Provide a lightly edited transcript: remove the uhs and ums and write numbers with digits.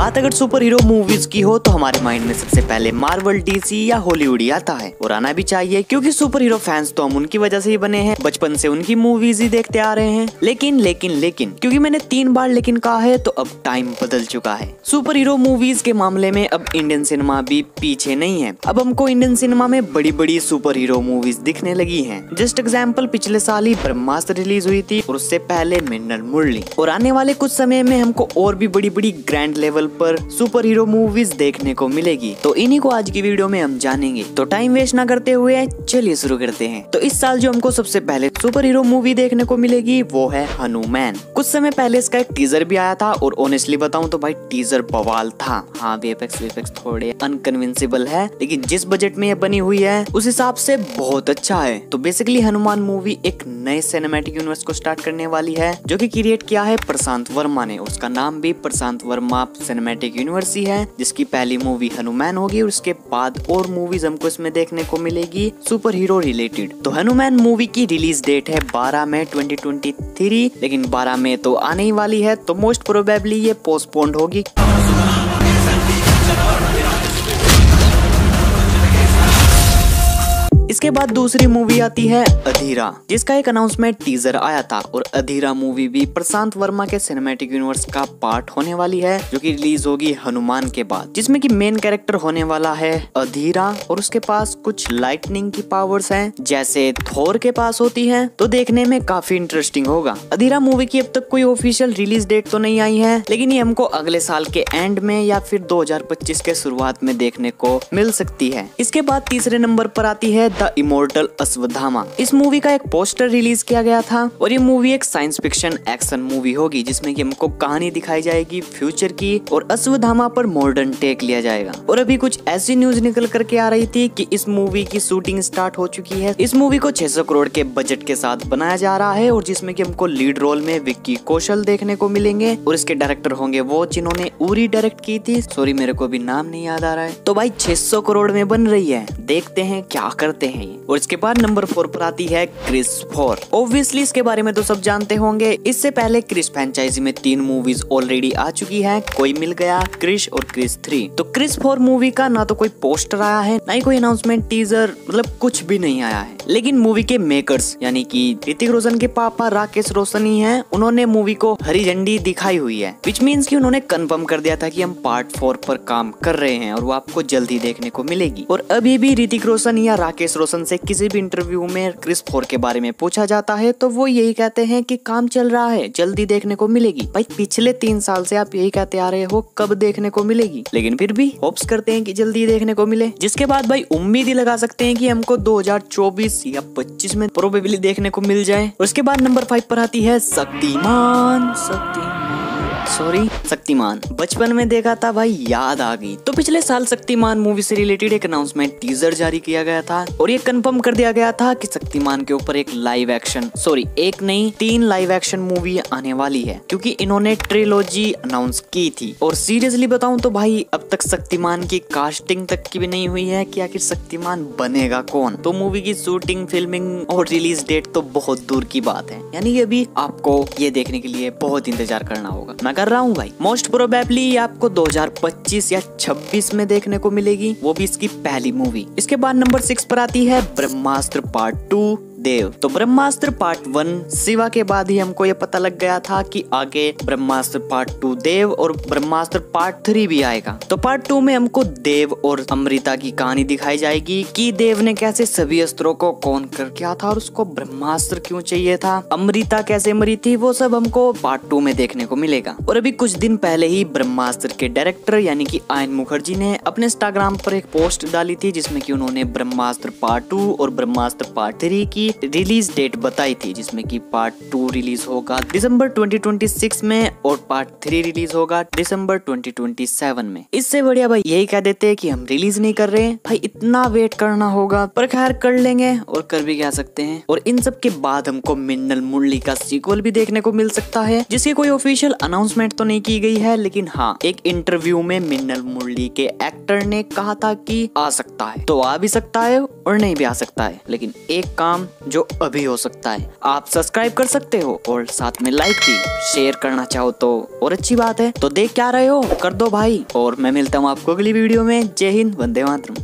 बात अगर super hero movies की हो तो हमारे माइंड में सबसे पहले मार्वल, डीसी या हॉलीवुड ही आता है और आना भी चाहिए, क्योंकि सुपर हीरो फैंस तो हम उनकी वजह से ही बने हैं, बचपन से उनकी मूवीज ही देखते आ रहे हैं। लेकिन क्योंकि मैंने 3 बार लेकिन कहा है तो अब टाइम बदल चुका है। सुपर हीरो मूवीज के मामले में अब इंडियन सिनेमा भी पीछे नहीं है। अब हमको इंडियन सिनेमा में बड़ी बड़ी सुपर हीरो मूवीज दिखने लगी हैं। जस्ट एग्जाम्पल, पिछले साल ही ब्रह्मास्त्र रिलीज हुई थी और उससे पहले मिन्नल मुरली, और आने वाले कुछ समय में हमको और भी बड़ी बड़ी ग्रैंड लेवल पर सुपर हीरो मूवीज देखने को मिलेगी। तो इन्हीं को आज की वीडियो में हम जानेंगे। तो टाइम वेस्ट ना करते हुए चलिए शुरू करते हैं। तो इस साल जो हमको सबसे पहले सुपर हीरो मूवी देखने को मिलेगी वो है हनुमान। कुछ समय पहले इसका एक टीजर भी आया था और ऑनेस्टली बताऊं तो भाई टीजर बवाल था। हाँ, वीएफएक्स थोड़े अनकन्विंसिबल है, लेकिन जिस बजट में ये बनी हुई है उस हिसाब से बहुत अच्छा है। तो बेसिकली हनुमान मूवी एक नए सिनेमैटिक यूनिवर्स को स्टार्ट करने वाली है, जो कि क्रिएट किया है प्रशांत वर्मा ने। उसका नाम भी प्रशांत वर्मा सिनेमैटिक यूनिवर्स ही है, जिसकी पहली मूवी हनुमान होगी और उसके बाद और मूवीज हमको इसमें देखने को मिलेगी सुपर हीरो रिलेटेड। तो हनुमान मूवी की रिलीज डेट है 12 मई 2023, लेकिन 12 मई तो आने ही वाली है, तो मोस्ट प्रोबेबली ये पोस्टपोन्ड होगी। इसके बाद दूसरी मूवी आती है अधीरा, जिसका एक अनाउंसमेंट टीजर आया था, और अधीरा मूवी भी प्रशांत वर्मा के सिनेमैटिक यूनिवर्स का पार्ट होने वाली है, जो कि रिलीज होगी हनुमान के बाद, जिसमें कि मेन कैरेक्टर होने वाला है अधीरा और उसके पास कुछ लाइटनिंग की पावर्स हैं, जैसे थोर के पास होती हैं। तो देखने में काफी इंटरेस्टिंग होगा। अधीरा मूवी की अब तक कोई ऑफिशियल रिलीज डेट तो नहीं आई है, लेकिन ये हमको अगले साल के एंड में या फिर 2025 के शुरुआत में देखने को मिल सकती है। इसके बाद तीसरे नंबर पर आती है द इमोर्टल अश्वत्थामा। इस मूवी का एक पोस्टर रिलीज किया गया था और ये मूवी एक साइंस फिक्शन एक्शन मूवी होगी, जिसमें कि हमको कहानी दिखाई जाएगी फ्यूचर की और अश्वत्थामा पर मॉडर्न टेक लिया जाएगा। और अभी कुछ ऐसी न्यूज निकल करके आ रही थी कि इस मूवी की शूटिंग स्टार्ट हो चुकी है। इस मूवी को 600 करोड़ के बजट के साथ बनाया जा रहा है और जिसमें कि हमको लीड रोल में विक्की कौशल देखने को मिलेंगे और इसके डायरेक्टर होंगे वो जिन्होंने उरी डायरेक्ट की थी। सॉरी, मेरे को भी नाम नहीं याद आ रहा है। तो भाई 600 करोड़ में बन रही है, देखते हैं क्या करते हैं। और इसके बाद नंबर 4 पर आती है क्रिस 4। ऑब्वियसली इसके बारे में तो सब जानते होंगे। इससे पहले क्रिस फ्रेंचाइजी में 3 मूवीज ऑलरेडी आ चुकी है, कोई मिल गया, क्रिश और क्रिस 3। तो क्रिस 4 मूवी का ना तो कोई पोस्टर आया है, ना ही कोई अनाउंसमेंट, टीजर, मतलब कुछ भी नहीं आया है। लेकिन मूवी के मेकर्स यानी कि ऋतिक रोशन के पापा राकेश रोशन ही हैं, उन्होंने मूवी को हरी झंडी दिखाई हुई है, विच मीन्स कि उन्होंने कंफर्म कर दिया था कि हम पार्ट 4 पर काम कर रहे हैं और वो आपको जल्दी देखने को मिलेगी। और अभी भी ऋतिक रोशन या राकेश रोशन से किसी भी इंटरव्यू में क्रिस 4 के बारे में पूछा जाता है तो वो यही कहते हैं कि काम चल रहा है, जल्दी देखने को मिलेगी। भाई पिछले 3 साल से आप यही कहते आ रहे हो कब देखने को मिलेगी, लेकिन फिर भी होप्स करते हैं कि जल्दी देखने को मिले। जिसके बाद भाई उम्मीद ही लगा सकते हैं कि हमको 2024 या 25 में प्रोबेबली देखने को मिल जाए। उसके बाद नंबर 5 पर आती है शक्तिमान। शक्तिमान बचपन में देखा था भाई, याद आ गई। तो पिछले साल शक्तिमान मूवी से रिलेटेड एक अनाउंसमेंट टीजर जारी किया गया था और ये कंफर्म कर दिया गया था कि शक्तिमान के ऊपर एक लाइव एक्शन, एक नहीं 3 लाइव एक्शन मूवी आने वाली है, क्योंकि इन्होंने ट्रिलॉजी अनाउंस की थी। और सीरियसली बताऊं तो भाई अब तक शक्तिमान की कास्टिंग तक की भी नहीं हुई है कि आखिर शक्तिमान बनेगा कौन। तो मूवी की शूटिंग, फिल्मिंग और रिलीज डेट तो बहुत दूर की बात है, यानी अभी आपको ये देखने के लिए बहुत इंतजार करना होगा। मैं कर रहा हूँ भाई, मोस्ट प्रोबेबली आपको 2025 या 26 में देखने को मिलेगी, वो भी इसकी पहली मूवी। इसके बाद नंबर 6 पर आती है ब्रह्मास्त्र पार्ट 2 देव। तो ब्रह्मास्त्र पार्ट 1 शिवा के बाद ही हमको ये पता लग गया था कि आगे ब्रह्मास्त्र पार्ट 2 देव और ब्रह्मास्त्र पार्ट 3 भी आएगा। तो पार्ट 2 में हमको देव और अमृता की कहानी दिखाई जाएगी कि देव ने कैसे सभी अस्त्रों को कौन कर किया था और उसको ब्रह्मास्त्र क्यों चाहिए था, अमृता कैसे मरी थी, वो सब हमको पार्ट 2 में देखने को मिलेगा। और अभी कुछ दिन पहले ही ब्रह्मास्त्र के डायरेक्टर यानी कि आयन मुखर्जी ने अपने इंस्टाग्राम पर एक पोस्ट डाली थी, जिसमें कि उन्होंने ब्रह्मास्त्र पार्ट 2 और ब्रह्मास्त्र पार्ट 3 की रिलीज डेट बताई थी, जिसमें कि पार्ट 2 रिलीज होगा दिसंबर 2026 में और पार्ट 3 रिलीज होगा दिसंबर 2027 में। इससे बढ़िया भाई यही कह देते हैं कि हम रिलीज नहीं कर रहे हैं, भाई इतना वेट करना होगा, पर खैर कर लेंगे और कर भी क्या सकते हैं। और इन सब के बाद हमको मिन्नल मुरली का सीक्वल भी देखने को मिल सकता है, जिसकी कोई ऑफिशियल अनाउंसमेंट तो नहीं की गई है, लेकिन हाँ एक इंटरव्यू में मिन्नल मुरली के एक्टर ने कहा था कि आ सकता है, तो आ भी सकता है और नहीं भी आ सकता है। लेकिन एक काम जो अभी हो सकता है। आप सब्सक्राइब कर सकते हो और साथ में लाइक भी, शेयर करना चाहो तो और अच्छी बात है। तो देख क्या रहे हो, कर दो भाई। और मैं मिलता हूँ आपको अगली वीडियो में। जय हिंद, वंदे मातरम।